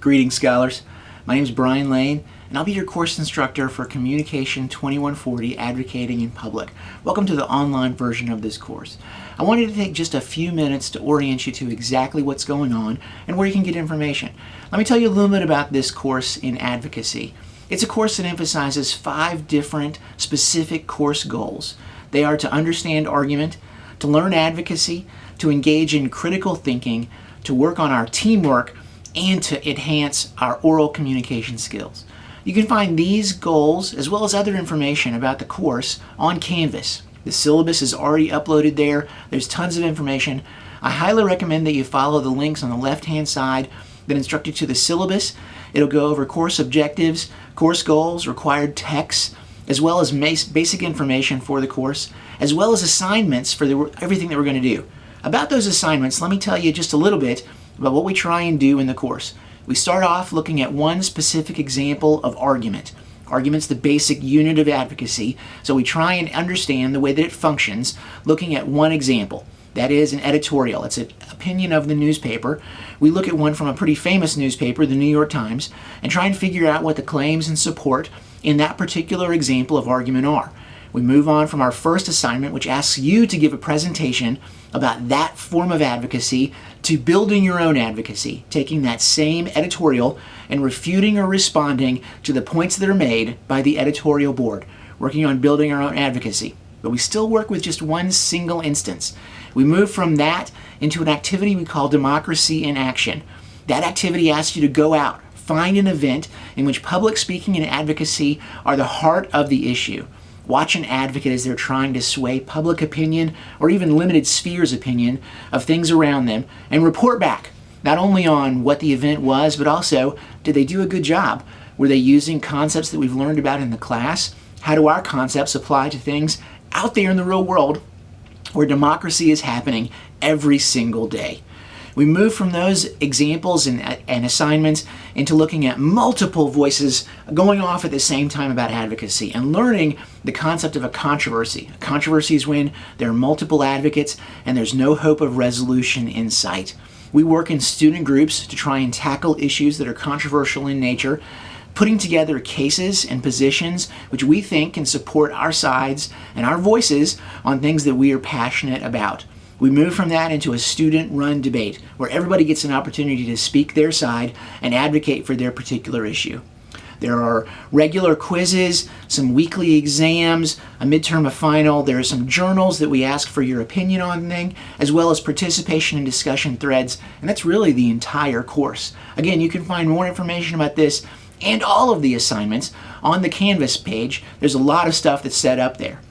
Greetings, scholars. My name is Brian Lane, and I'll be your course instructor for Communication 2140, Advocating in Public. Welcome to the online version of this course. I wanted to take just a few minutes to orient you to exactly what's going on and where you can get information. Let me tell you a little bit about this course in advocacy. It's a course that emphasizes 5 different specific course goals. They are to understand argument, to learn advocacy, to engage in critical thinking, to work on our teamwork, and to enhance our oral communication skills. You can find these goals as well as other information about the course on Canvas. The syllabus is already uploaded there. There's tons of information. I highly recommend that you follow the links on the left-hand side that instruct you to the syllabus. It'll go over course objectives, course goals, required texts, as well as basic information for the course, as well as assignments for everything that we're going to do. About those assignments, let me tell you just a little bit about what we try and do in the course. We start off looking at one specific example of argument. Argument's the basic unit of advocacy, so we try and understand the way that it functions looking at one example. That is an editorial. It's an opinion of the newspaper. We look at one from a pretty famous newspaper, the New York Times, and try and figure out what the claims and support in that particular example of argument are. We move on from our first assignment, which asks you to give a presentation about that form of advocacy, to building your own advocacy, taking that same editorial and refuting or responding to the points that are made by the editorial board, working on building our own advocacy. But we still work with just one single instance. We move from that into an activity we call Democracy in Action. That activity asks you to go out, find an event in which public speaking and advocacy are the heart of the issue. Watch an advocate as they're trying to sway public opinion or even limited spheres opinion of things around them, and report back not only on what the event was, but also, did they do a good job? Were they using concepts that we've learned about in the class? How do our concepts apply to things out there in the real world where democracy is happening every single day? We move from those examples and assignments into looking at multiple voices going off at the same time about advocacy and learning the concept of a controversy. A controversy is when there are multiple advocates and there's no hope of resolution in sight. We work in student groups to try and tackle issues that are controversial in nature, putting together cases and positions which we think can support our sides and our voices on things that we are passionate about. We move from that into a student-run debate where everybody gets an opportunity to speak their side and advocate for their particular issue. There are regular quizzes, some weekly exams, a midterm, a final. There are some journals that we ask for your opinion on things, as well as participation in discussion threads, and that's really the entire course. Again, you can find more information about this and all of the assignments on the Canvas page. There's a lot of stuff that's set up there.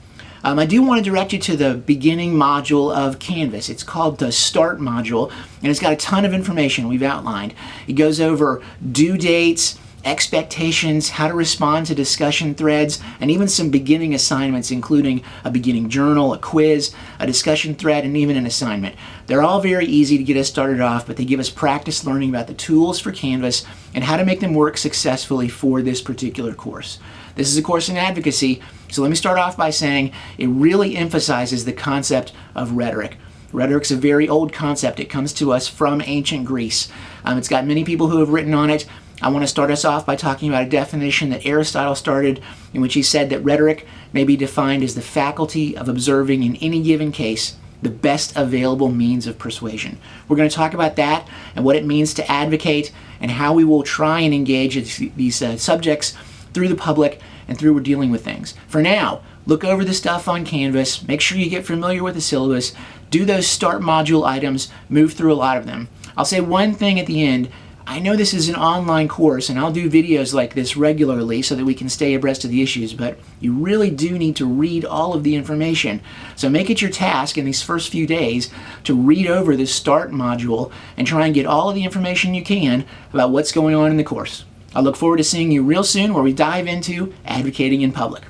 I do want to direct you to the beginning module of Canvas. It's called the Start module, and it's got a ton of information we've outlined. It goes over due dates, expectations, how to respond to discussion threads, and even some beginning assignments, including a beginning journal, a quiz, a discussion thread, and even an assignment. They're all very easy to get us started off, but they give us practice learning about the tools for Canvas and how to make them work successfully for this particular course. This is a course in advocacy, so let me start off by saying it really emphasizes the concept of rhetoric. Rhetoric's a very old concept. It comes to us from ancient Greece. It's got many people who have written on it. I want to start us off by talking about a definition that Aristotle started, in which he said that rhetoric may be defined as the faculty of observing in any given case the best available means of persuasion. We're going to talk about that and what it means to advocate and how we will try and engage these subjects through the public and through we're dealing with things. For now, look over the stuff on Canvas, make sure you get familiar with the syllabus, do those Start module items, move through a lot of them. I'll say one thing at the end. I know this is an online course and I'll do videos like this regularly so that we can stay abreast of the issues, but you really do need to read all of the information. So make it your task in these first few days to read over this Start module and try and get all of the information you can about what's going on in the course. I look forward to seeing you real soon where we dive into advocating in public.